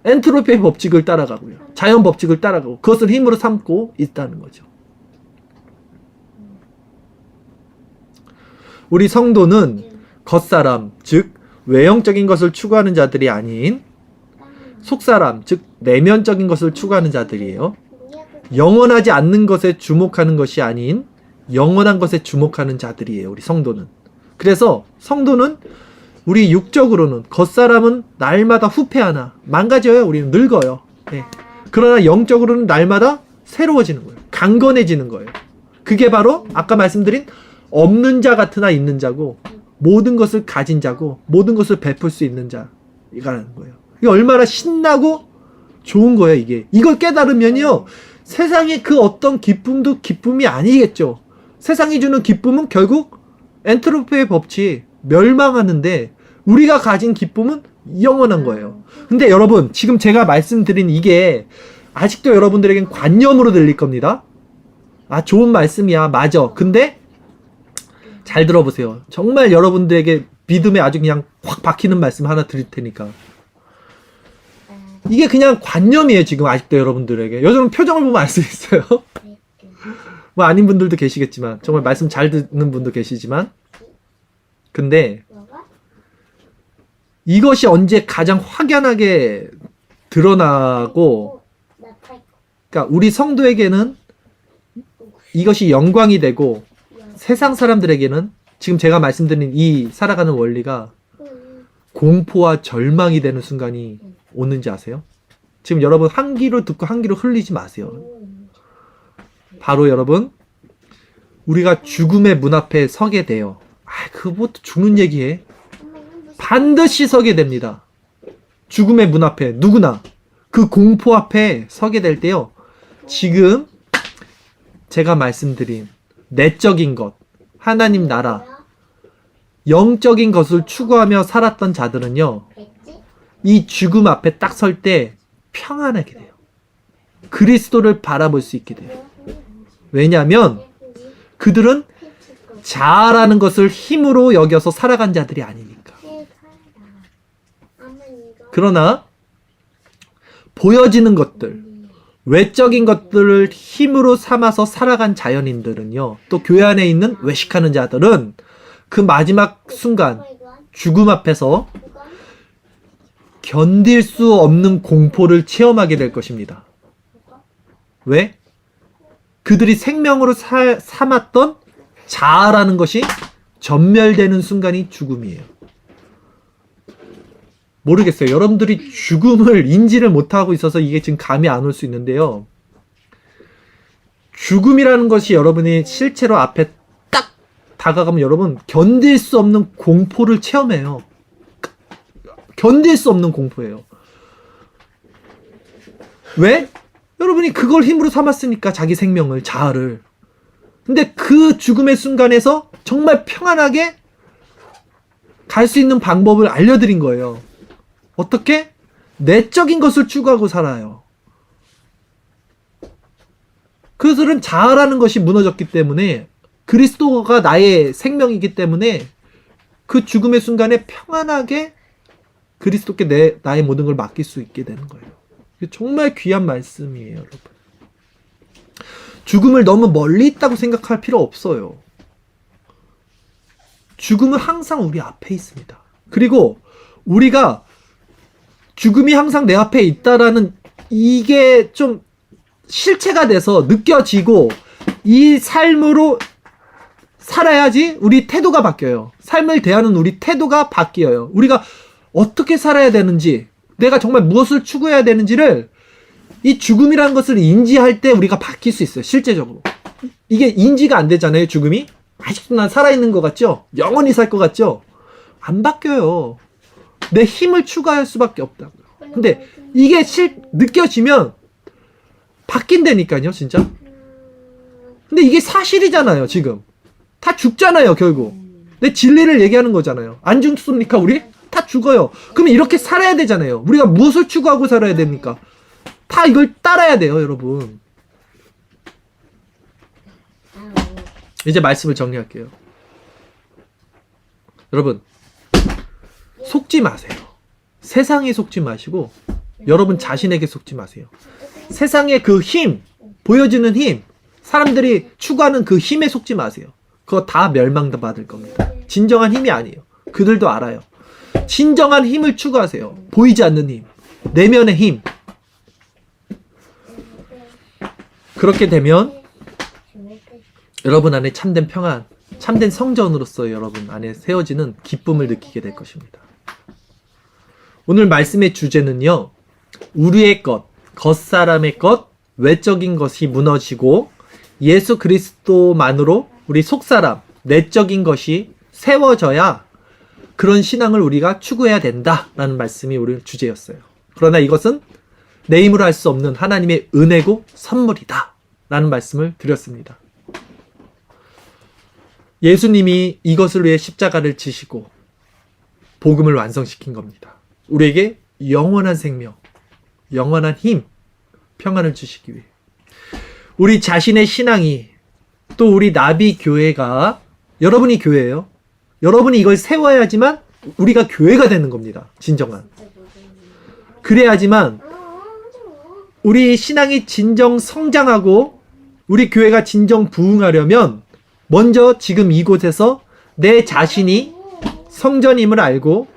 엔트로피의 법칙을 따라가고요. 자연 법칙을 따라가고 그것을 힘으로 삼고 있다는 거죠. 우리 성도는 겉사람, 즉 외형적인 것을 추구하는 자들이 아닌 속사람, 즉 내면적인 것을 추구하는 자들이에요. 영원하지 않는 것에 주목하는 것이 아닌 영원한 것에 주목하는 자들이에요. 우리 성도는. 그래서 성도는 우리 육적으로는 겉사람은 날마다 후패하나 망가져요. 우리는 늙어요. 네. 그러나 영적으로는 날마다 새로워지는 거예요. 강건해지는 거예요. 그게 바로 아까 말씀드린 없는 자 같으나 있는 자고 모든 것을 가진 자고 모든 것을 베풀 수 있는 자이라는 거예요. 이게 얼마나 신나고 좋은 거예요. 이게. 이걸 깨달으면요. 세상의 그 어떤 기쁨도 기쁨이 아니겠죠. 세상이 주는 기쁨은 결국 엔트로피의 법칙 멸망하는데 우리가 가진 기쁨은 영원한 거예요. 근데 여러분 지금 제가 말씀드린 이게 아직도 여러분들에겐 관념으로 들릴 겁니다. 아 좋은 말씀이야. 맞아. 근데 잘 들어보세요. 정말 여러분들에게 믿음에 아주 그냥 확 박히는 말씀 하나 드릴 테니까. 이게 그냥 관념이에요. 지금 아직도 여러분들에게. 요즘 표정을 보면 알 수 있어요. 뭐 아닌 분들도 계시겠지만 정말 말씀 잘 듣는 분도 계시지만 근데 이것이 언제 가장 확연하게 드러나고 그러니까 우리 성도에게는 이것이 영광이 되고 세상 사람들에게는 지금 제가 말씀드린 이 살아가는 원리가 공포와 절망이 되는 순간이 오는지 아세요? 지금 여러분 한 귀로 듣고 한 귀로 흘리지 마세요. 바로 여러분 우리가 죽음의 문 앞에 서게 돼요. 그것도 죽는 얘기해. 반드시 서게 됩니다. 죽음의 문 앞에 누구나 그 공포 앞에 서게 될 때요. 지금 제가 말씀드린 내적인 것, 하나님 나라, 영적인 것을 추구하며 살았던 자들은요. 이 죽음 앞에 딱 설 때 평안하게 돼요. 그리스도를 바라볼 수 있게 돼요. 왜냐하면 그들은 자아라는 것을 힘으로 여겨서 살아간 자들이 아니니까. 그러나 보여지는 것들, 외적인 것들을 힘으로 삼아서 살아간 자연인들은요, 또 교회 안에 있는 외식하는 자들은 그 마지막 순간 죽음 앞에서 견딜 수 없는 공포를 체험하게 될 것입니다. 왜? 그들이 생명으로 삼았던 자아라는 것이 전멸되는 순간이 죽음이에요. 모르겠어요. 여러분들이 죽음을 인지를 못하고 있어서 이게 지금 감이 안 올 수 있는데요. 죽음이라는 것이 여러분이 실제로 앞에 딱 다가가면 여러분 견딜 수 없는 공포를 체험해요. 견딜 수 없는 공포예요. 왜? 여러분이 그걸 힘으로 삼았으니까 자기 생명을, 자아를. 근데 그 죽음의 순간에서 정말 평안하게 갈 수 있는 방법을 알려드린 거예요. 어떻게? 내적인 것을 추구하고 살아요. 그들은 자아라는 것이 무너졌기 때문에, 그리스도가 나의 생명이기 때문에 그 죽음의 순간에 평안하게 그리스도께 나의 모든 걸 맡길 수 있게 되는 거예요. 정말 귀한 말씀이에요, 여러분. 죽음을 너무 멀리 있다고 생각할 필요 없어요. 죽음은 항상 우리 앞에 있습니다. 그리고 우리가 죽음이 항상 내 앞에 있다라는 이게 좀 실체가 돼서 느껴지고 이 삶으로 살아야지 우리 태도가 바뀌어요. 삶을 대하는 우리 태도가 바뀌어요. 우리가 어떻게 살아야 되는지, 내가 정말 무엇을 추구해야 되는지를 이 죽음이라는 것을 인지할 때 우리가 바뀔 수 있어요. 실제적으로. 이게 인지가 안 되잖아요. 죽음이. 아직도 난 살아있는 것 같죠? 영원히 살 것 같죠? 안 바뀌어요. 내 힘을 추구할 수밖에 없다고요. 근데 이게 느껴지면 바뀐다니까요, 진짜. 근데 이게 사실이잖아요, 지금. 다 죽잖아요, 결국. 내 진리를 얘기하는 거잖아요. 안 죽습니까, 우리? 다 죽어요. 그러면 이렇게 살아야 되잖아요. 우리가 무엇을 추구하고 살아야 됩니까? 다 이걸 따라야 돼요, 여러분. 이제 말씀을 정리할게요. 여러분, 속지 마세요. 세상에 속지 마시고 여러분 자신에게 속지 마세요. 세상의 그 힘, 보여지는 힘, 사람들이 추구하는 그 힘에 속지 마세요. 그거 다 멸망받을 겁니다. 진정한 힘이 아니에요. 그들도 알아요. 진정한 힘을 추구하세요. 보이지 않는 힘, 내면의 힘. 그렇게 되면 여러분 안에 참된 평안, 참된 성전으로서 여러분 안에 세워지는 기쁨을 느끼게 될 것입니다. 오늘 말씀의 주제는요, 우리의 것, 겉사람의 것, 외적인 것이 무너지고 예수 그리스도만으로 우리 속사람, 내적인 것이 세워져야 그런 신앙을 우리가 추구해야 된다라는 말씀이 우리 주제였어요. 그러나 이것은 내 힘으로 할 수 없는 하나님의 은혜고 선물이다 라는 말씀을 드렸습니다. 예수님이 이것을 위해 십자가를 지시고 복음을 완성시킨 겁니다. 우리에게 영원한 생명, 영원한 힘, 평안을 주시기 위해. 우리 자신의 신앙이, 또 우리 나비 교회가, 여러분이 교회예요. 여러분이 이걸 세워야지만 우리가 교회가 되는 겁니다. 진정한. 그래야지만 우리 신앙이 진정 성장하고 우리 교회가 진정 부흥하려면 먼저 지금 이곳에서 내 자신이 성전임을 알고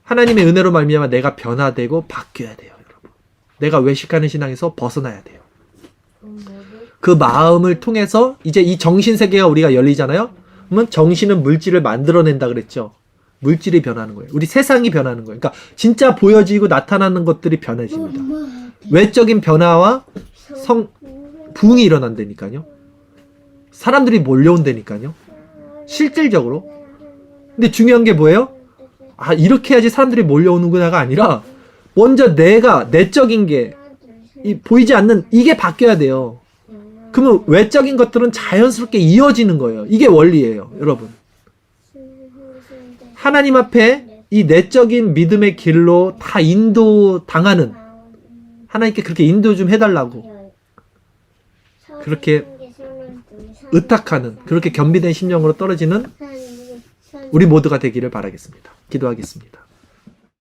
하나님의 은혜로 말미암아 내가 변화되고 바뀌어야 돼요, 여러분. 내가 외식하는 신앙에서 벗어나야 돼요. 그 마음을 통해서 이제 이 정신세계가 우리가 열리잖아요. 그러면 정신은 물질을 만들어낸다 그랬죠. 물질이 변하는 거예요. 우리 세상이 변하는 거예요. 그러니까 진짜 보여지고 나타나는 것들이 변해집니다. 외적인 변화와 부흥이 일어난다니까요. 사람들이 몰려온다니까요. 실질적으로. 근데 중요한 게 뭐예요? 아, 이렇게 해야지 사람들이 몰려오는구나가 아니라 먼저 내가 내적인 게 보이지 않는 이게 바뀌어야 돼요. 그러면 외적인 것들은 자연스럽게 이어지는 거예요. 이게 원리예요, 여러분. 하나님 앞에 이 내적인 믿음의 길로 다 인도당하는, 하나님께 그렇게 인도 좀 해달라고 그렇게 의탁하는, 그렇게 겸비된 심령으로 떨어지는 우리 모두가 되기를 바라겠습니다. 기도하겠습니다.